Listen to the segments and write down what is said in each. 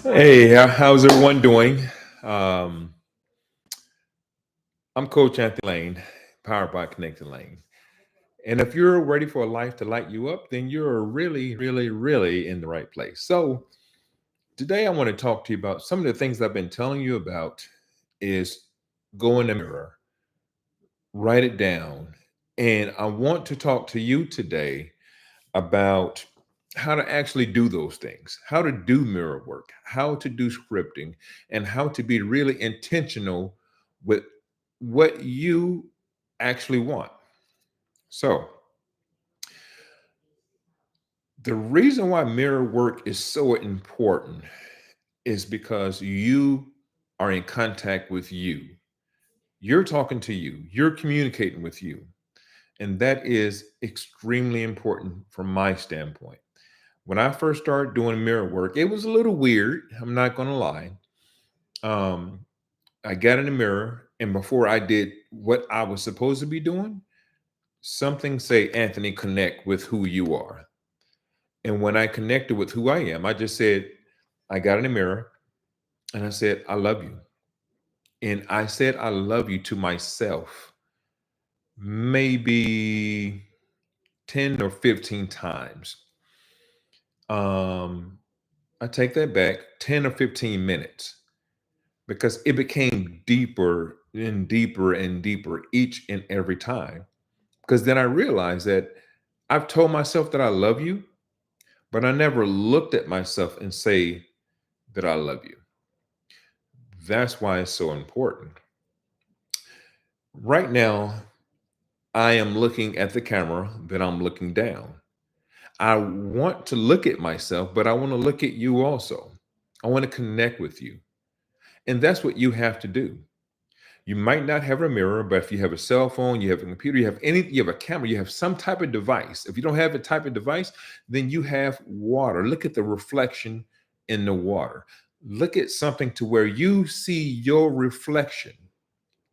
Hey, how's everyone doing? Um, I'm Coach Anthony Lane, powered by Connecting Lane. And if you're ready for a life to light you up, then you're really in the right place. So today I want to talk to you about some of the things I've been telling you about is go in the mirror, write it down. And I want to talk to you today about how to actually do those things, how to do mirror work, how to do scripting, and how to be really intentional with what you actually want. So, the reason why mirror work is so important is because you are in contact with you. You're talking to you, you're communicating with you. And that is extremely important from my standpoint. When I first started doing mirror work, it was a little weird. I'm not going to lie. Um, I got in the mirror, and before I did what I was supposed to be doing, something say, Anthony, connect with who you are. And when I connected with who I am, I just said, I got in the mirror and I said, I love you. And I said, I love you to myself maybe 10 or 15 times. Um, I take that back 10 or 15 minutes because it became deeper and deeper and deeper each and every time. Because then I realized that I've told myself that I love you, but I never looked at myself and say that I love you. That's why it's so important. Right now, I am looking at the camera, then I'm looking down. I want to look at myself, but I want to look at you also. I want to connect with you. And that's what you have to do. You might not have a mirror, but if you have a cell phone, you have a computer, you have a camera, you have some type of device. If you don't have a type of device, then you have water. Look at the reflection in the water. Look at something to where you see your reflection.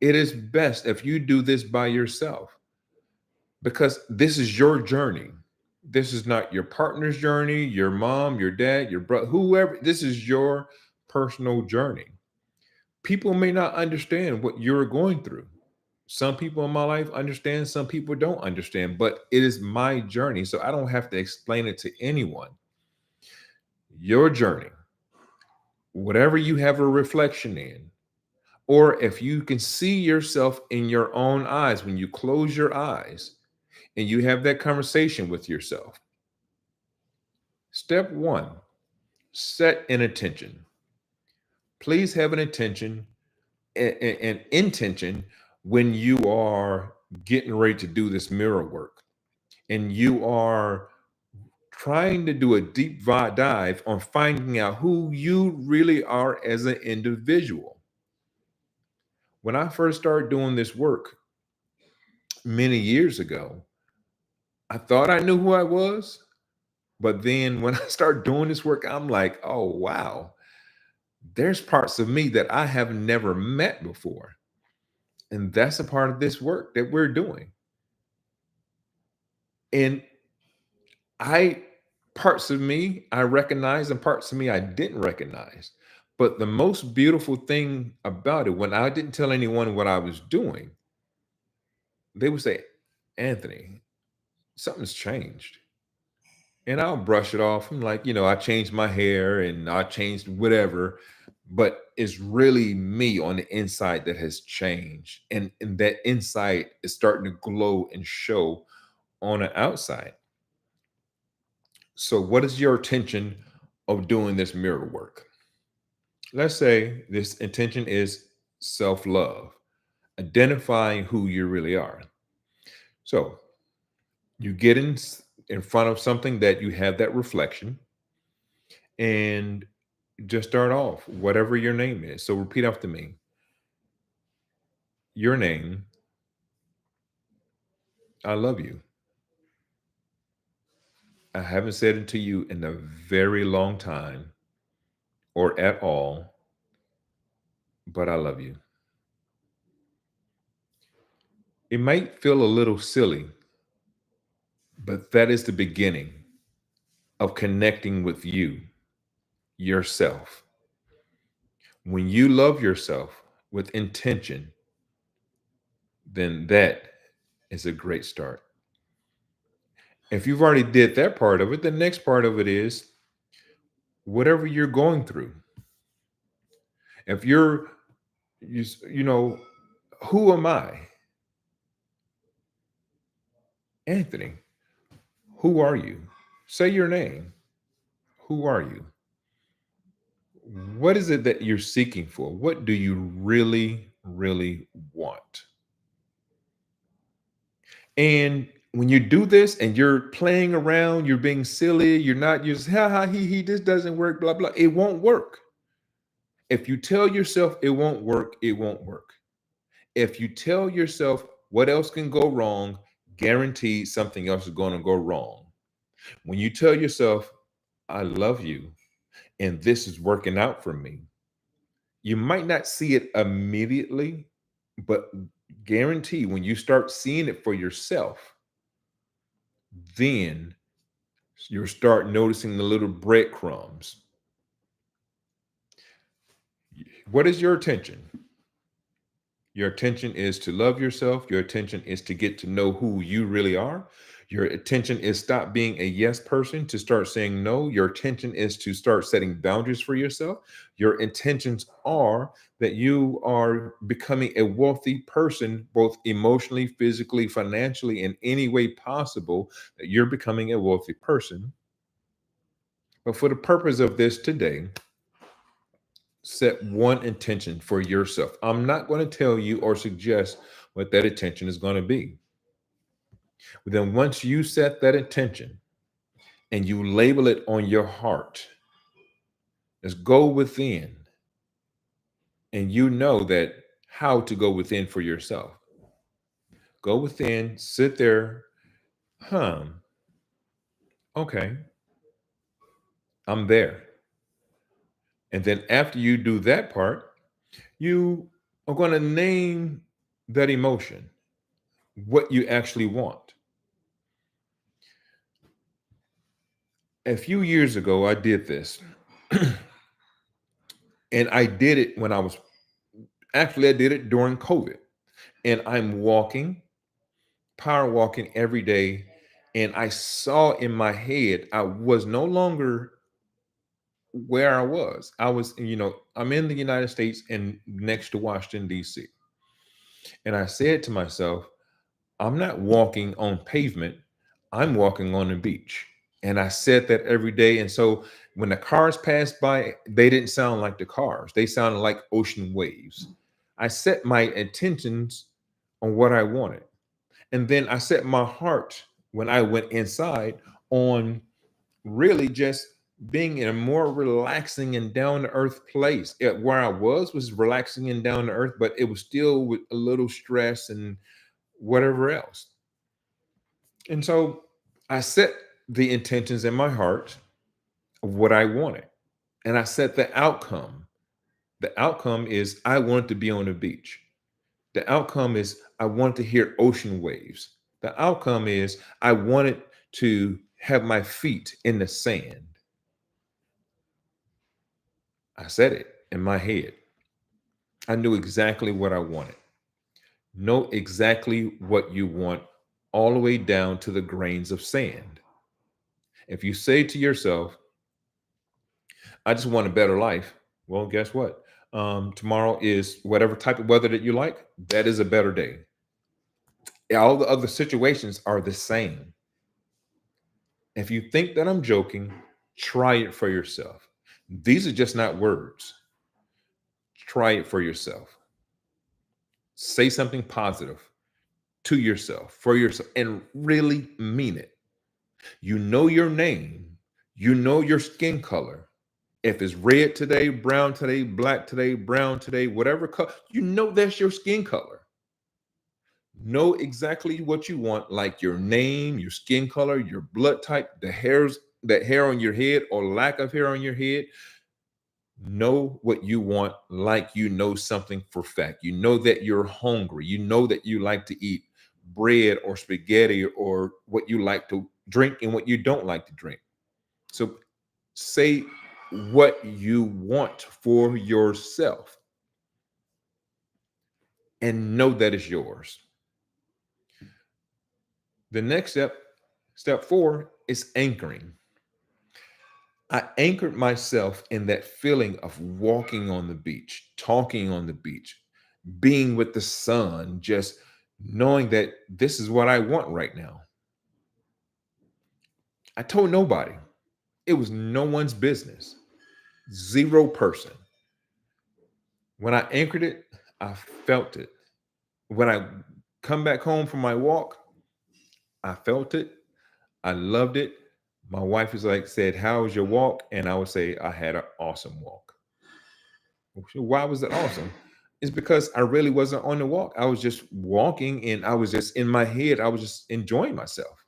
It is best if you do this by yourself because this is your journey. This is not your partner's journey, your mom, your dad, your brother, whoever. This is your personal journey. People may not understand what you're going through. Some people in my life understand, some people don't understand, but it is my journey. So I don't have to explain it to anyone. Your journey, whatever you have a reflection in, or if you can see yourself in your own eyes when you close your eyes and you have that conversation with yourself. Step one, set an intention. Please have an intention and intention when you are getting ready to do this mirror work and you are trying to do a deep dive on finding out who you really are as an individual. When I first started doing this work many years ago, I thought I knew who I was. But then when I start doing this work, I'm like, oh, wow, there's parts of me that I have never met before. And that's a part of this work that we're doing. And I parts of me I recognize and parts of me I didn't recognize. But the most beautiful thing about it, when I didn't tell anyone what I was doing, they would say, Anthony, something's changed. And I'll brush it off. I'm like, I changed my hair and I changed whatever, but it's really me on the inside that has changed. And that inside is starting to glow and show on the outside. So, what is your intention of doing this mirror work? Let's say this intention is self love, identifying who you really are. So, you get in front of something that you have that reflection and just start off, whatever your name is. So, repeat after me. Your name, I love you. I haven't said it to you in a very long time or at all, but I love you. It might feel a little silly, but that is the beginning of connecting with you. yourself. When you love yourself with intention, then that is a great start. If you've already did that part of it, the next part of it is whatever you're going through. If you're, you know, who am I? Anthony, who are you? Say your name. Who are you? What is it that you're seeking for? What do you really, really want? And when you do this and you're playing around, you're being silly, you're just, ha ha, he, this doesn't work, blah, blah. It won't work. If you tell yourself it won't work, it won't work. If you tell yourself what else can go wrong, guaranteed something else is going to go wrong. When you tell yourself, I love you and this is working out for me, you might not see it immediately, but guarantee when you start seeing it for yourself, then you'll start noticing the little breadcrumbs. What is your attention? Your attention is to love yourself. Your attention is to get to know who you really are. Your attention is stop being a yes person to start saying no. Your attention is to start setting boundaries for yourself. Your intentions are that you are becoming a wealthy person, both emotionally, physically, financially, in any way possible, that you're becoming a wealthy person. But for the purpose of this today, set one intention for yourself. I'm not going to tell you or suggest what that intention is going to be. But then once you set that intention and you label it on your heart, just go within and you know that how to go within for yourself. Go within, sit there, okay, I'm there. And then after you do that part, you are going to name that emotion, what you actually want. A few years ago, I did this. And I did it when I did it during COVID. And I'm walking, power walking every day. And I saw in my head, I was no longer where I was. I'm in the United States and next to Washington, D.C. And I said to myself, I'm not walking on pavement, I'm walking on the beach. And I said that every day. And so when the cars passed by, they didn't sound like the cars, they sounded like ocean waves. I set my intentions on what I wanted. And then I set my heart when I went inside on really just being in a more relaxing and down to earth place. Where I was relaxing and down to earth, but it was still with a little stress and whatever else. And so I set the intentions in my heart of what I wanted. And I set the outcome. The outcome is I wanted to be on the beach. The outcome is I wanted to hear ocean waves. The outcome is I wanted to have my feet in the sand. I said it in my head. I knew exactly what I wanted. Know exactly what you want, all the way down to the grains of sand. If you say to yourself, I just want a better life, well, guess what? Tomorrow is whatever type of weather that you like, that is a better day. All the other situations are the same. If you think that I'm joking, try it for yourself. These are just not words. Try it for yourself. Say something positive to yourself, for yourself, and really mean it. You know your name, you know your skin color. If it's red today, brown today, black today, brown today, whatever color, you know that's your skin color. Know exactly what you want, like your name, your skin color, your blood type, that hair on your head or lack of hair on your head. Know what you want, like you know something for fact. You know that you're hungry. You know that you like to eat bread or spaghetti or what you like to drink and what you don't like to drink. So say what you want for yourself and know that it's yours. The next step, step four, is anchoring. I anchored myself in that feeling of walking on the beach, talking on the beach, being with the sun, just knowing that this is what I want right now. I told nobody. It was no one's business. Zero person. When I anchored it, I felt it. When I come back home from my walk, I felt it. I loved it. My wife is like, said, "How was your walk?" And I would say, "I had an awesome walk." Why was it awesome? It's because I really wasn't on the walk. I was just walking and I was just in my head. I was just enjoying myself.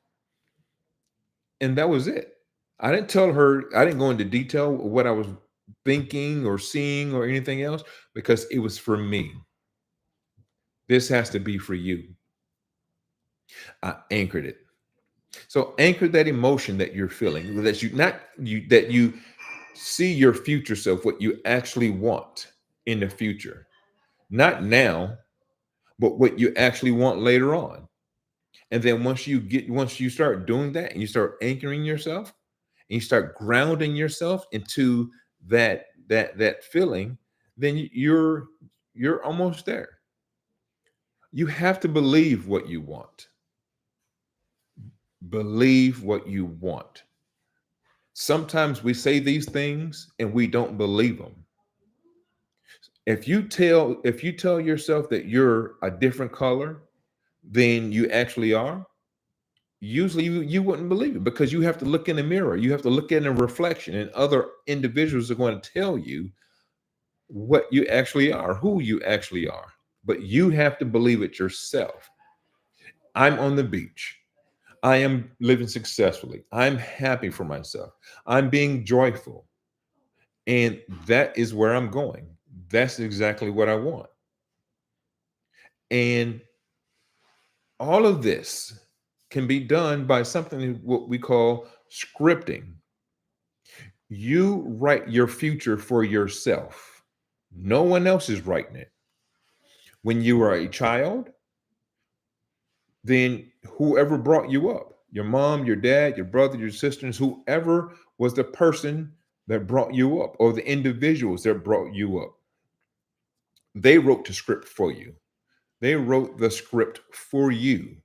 And that was it. I didn't tell her, I didn't go into detail of what I was thinking or seeing or anything else because it was for me. This has to be for you. I anchored it. So anchor that emotion that you're feeling, that you not you that you see your future self, what you actually want in the future. Not now, but what you actually want later on. And then once you start doing that and you start anchoring yourself and you start grounding yourself into that feeling, then you're almost there. You have to believe what you want. Believe what you want. Sometimes we say these things and we don't believe them. If you tell yourself that you're a different color than you actually are, usually you wouldn't believe it because you have to look in the mirror. You have to look in a reflection, and other individuals are going to tell you what you actually are, who you actually are. But you have to believe it yourself. I'm on the beach. I am living successfully. I'm happy for myself. I'm being joyful. And that is where I'm going. That's exactly what I want. And all of this can be done by something what we call scripting. You write your future for yourself. No one else is writing it. When you were a child, then whoever brought you up, your mom, your dad, your brother, your sisters, whoever was the person that brought you up or the individuals that brought you up, they wrote the script for you. They wrote the script for you.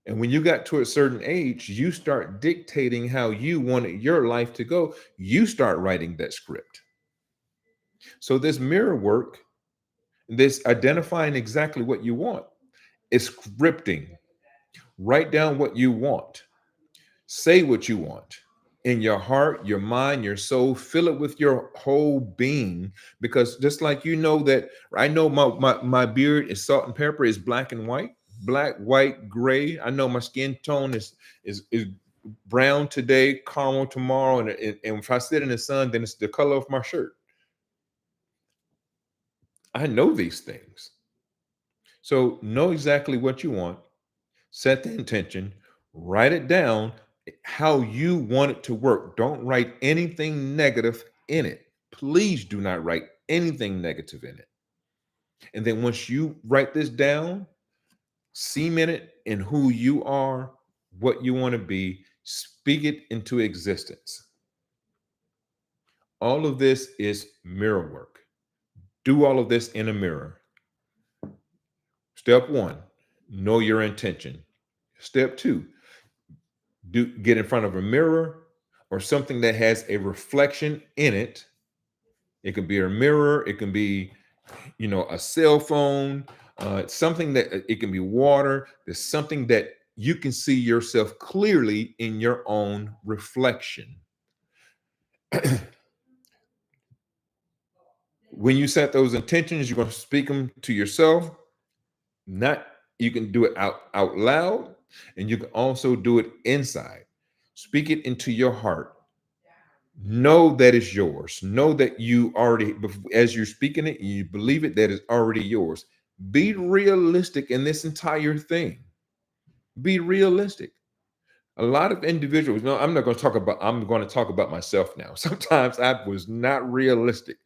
And when you got to a certain age, you start dictating how you wanted your life to go. You start writing that script. So, this mirror work, this identifying exactly what you want, is scripting. Write down what you want. Say what you want in your heart, your mind, your soul. Fill it with your whole being. Because just like you know that I know my beard is salt and pepper, is black and white, black, white, gray. I know my skin tone is brown today, caramel tomorrow, and if I sit in the sun, then it's the color of my shirt. I know these things. So know exactly what you want, set the intention, write it down how you want it to work. Don't write anything negative in it. Please do not write anything negative in it. And then once you write this down, cement it in who you are, what you want to be, speak it into existence. All of this is mirror work. Do all of this in a mirror. Step one, know your intention. Step two, get in front of a mirror or something that has a reflection in it. It can be a mirror, it can be, a cell phone, something that it can be water. There's something that you can see yourself clearly in your own reflection. When you set those intentions, you're going to speak them to yourself. Not You can do it out loud, and you can also do it inside. Speak it into your heart. Know that it's yours. Know that you already, as you're speaking it, you believe it, that is already yours. Be realistic in this entire thing. Be realistic. A lot of individuals, no, I'm going to talk about myself now. Sometimes I was not realistic.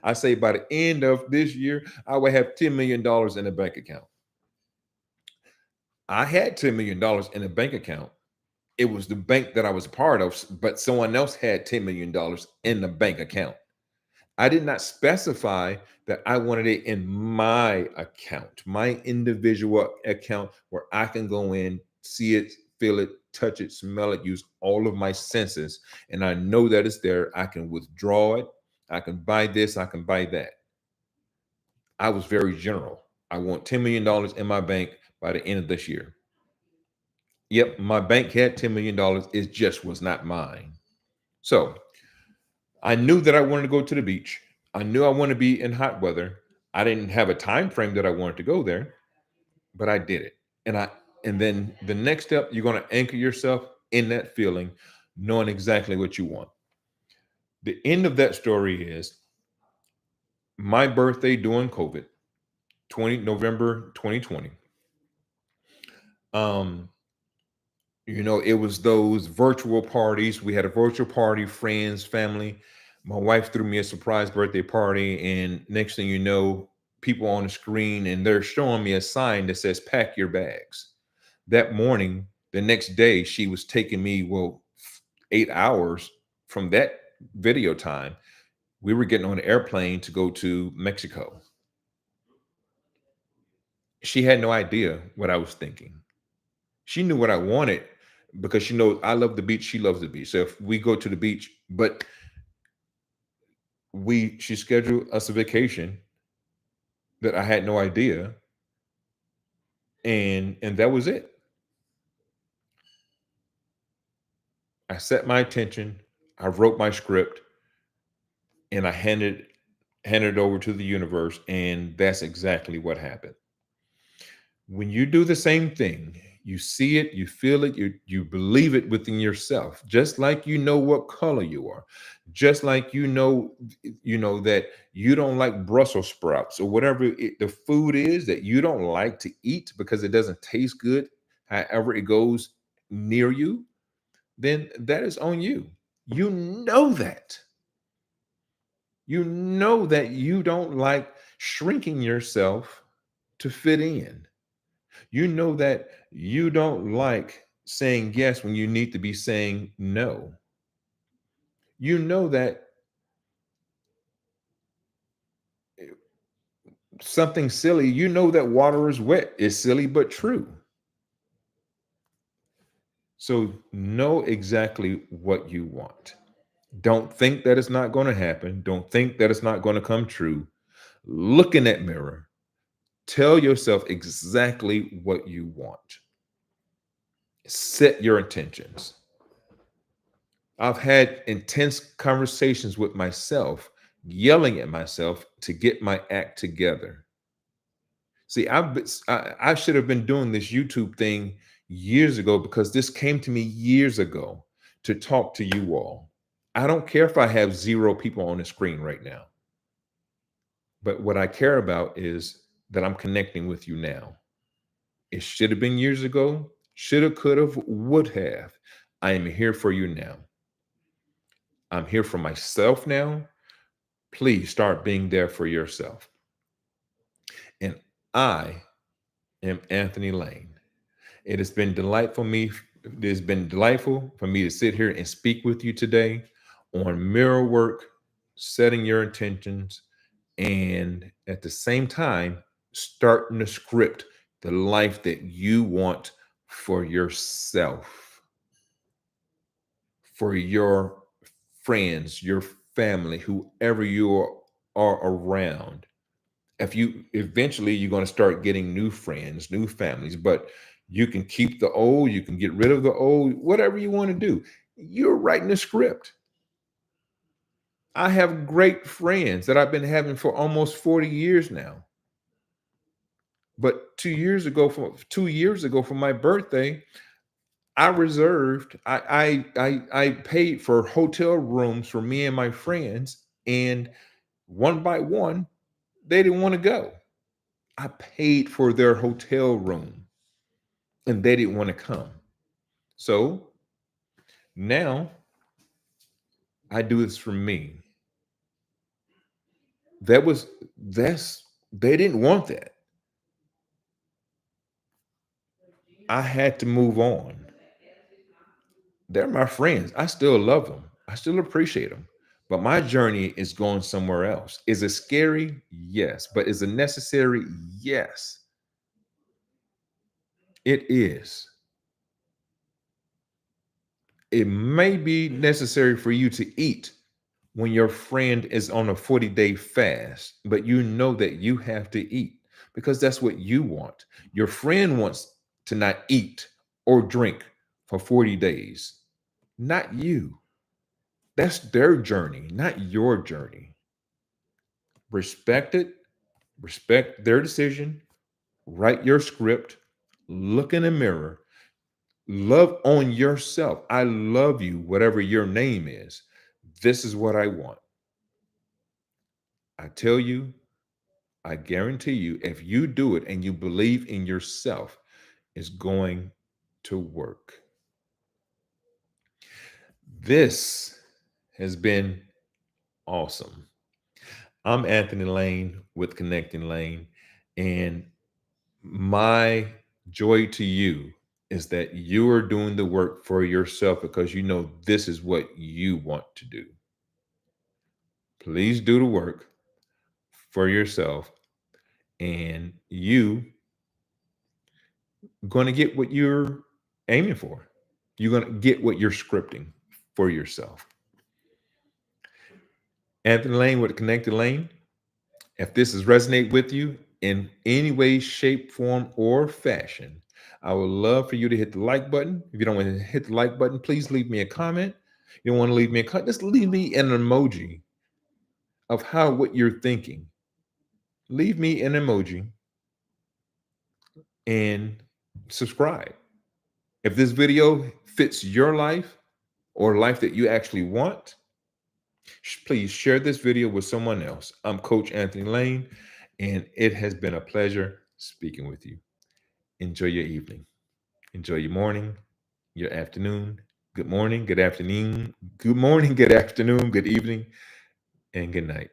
I say by the end of this year, I will have $10 million in a bank account. I had $10 million in a bank account. It was the bank that I was a part of, but someone else had $10 million in the bank account. I did not specify that I wanted it in my account, my individual account where I can go in, see it, feel it, touch it, smell it, use all of my senses. And I know that it's there. I can withdraw it. I can buy this. I can buy that. I was very general. I want $10 million in my bank by the end of this year. Yep, my bank had $10 million. It just was not mine. So I knew that I wanted to go to the beach. I knew I wanted to be in hot weather. I didn't have a time frame that I wanted to go there, but I did it. And then the next step, you're going to anchor yourself in that feeling, knowing exactly what you want. The end of that story is my birthday during COVID, 20 November 2020. Um, it was those virtual parties. We had a virtual party, friends, family. My wife threw me a surprise birthday party, and next thing you know, people on the screen and they're showing me a sign that says pack your bags. That morning, the next day, she was taking me, well, 8 hours from that video time. We were getting on an airplane to go to Mexico. She had no idea what I was thinking. She knew what I wanted because she knows I love the beach. She loves the beach. So if we go to the beach, but she scheduled us a vacation that I had no idea, and that was it. I set my intention, I wrote my script, and I handed it over to the universe, and that's exactly what happened. When you do the same thing, you see it, you feel it, you believe it within yourself, just like you know what color you are, just like that you don't like Brussels sprouts or whatever the food is that you don't like to eat because it doesn't taste good, however it goes near you, then that is on you. You know that. You know that you don't like shrinking yourself to fit in. You know that you don't like saying yes when you need to be saying no. You know that something silly, you know that water is wet is silly but true. So know exactly what you want. Don't think that it's not going to happen. Don't think that it's not going to come true. Look in that mirror. Tell yourself exactly what you want. Set your intentions. I've had intense conversations with myself, yelling at myself to get my act together. See, I should have been doing this YouTube thing years ago because this came to me years ago to talk to you all. I don't care if I have 0 people on the screen right now, but what I care about is that I'm connecting with you now. It should have been years ago, should have, could have, would have. I am here for you now. I'm here for myself now. Please start being there for yourself. And I am Anthony Lane. It has been delightful me. It has been delightful for me to sit here and speak with you today on mirror work, setting your intentions, and at the same time, starting to script the life that you want for yourself, for your friends, your family, whoever you are around. If you eventually you're going to start getting new friends, new families, but you can keep the old, you can get rid of the old, whatever you want to do. You're writing a script. I have great friends that I've been having for almost 40 years now. But 2 years ago for my birthday, I paid for hotel rooms for me and my friends, and one by one, they didn't want to go. I paid for their hotel room and they didn't want to come. So now I do this for me. That was that's they didn't want that. I had to move on. They're my friends. I still love them. I still appreciate them. But my journey is going somewhere else. Is it scary? Yes. But is it necessary? Yes, it is. It may be necessary for you to eat when your friend is on a 40-day fast, but you know that you have to eat because that's what you want. Your friend wants to not eat or drink for 40 days, not you. That's their journey, not your journey. Respect it, respect their decision, write your script, look in the mirror, love on yourself. I love you, whatever your name is. This is what I want. I tell you, I guarantee you, if you do it and you believe in yourself, it's going to work. This has been awesome. I'm Anthony Lane with Connecting Lane, and my joy to you is that you are doing the work for yourself because you know this is what you want to do. Please do the work for yourself, and you going to get what you're aiming for. You're going to get what you're scripting for yourself. Anthony Lane with Connected Lane. If this has resonated with you in any way, shape, form, or fashion, I would love for you to hit the like button. If you don't want to hit the like button, please leave me a comment. You don't want to leave me a comment, just leave me an emoji of how what you're thinking. Leave me an emoji and subscribe. If this video fits your life or life that you actually want, please share this video with someone else. I'm Coach Anthony Lane, and it has been a pleasure speaking with you. Enjoy your evening. Enjoy your morning, your afternoon. Good morning, good afternoon, good morning, good afternoon, good evening, and good night.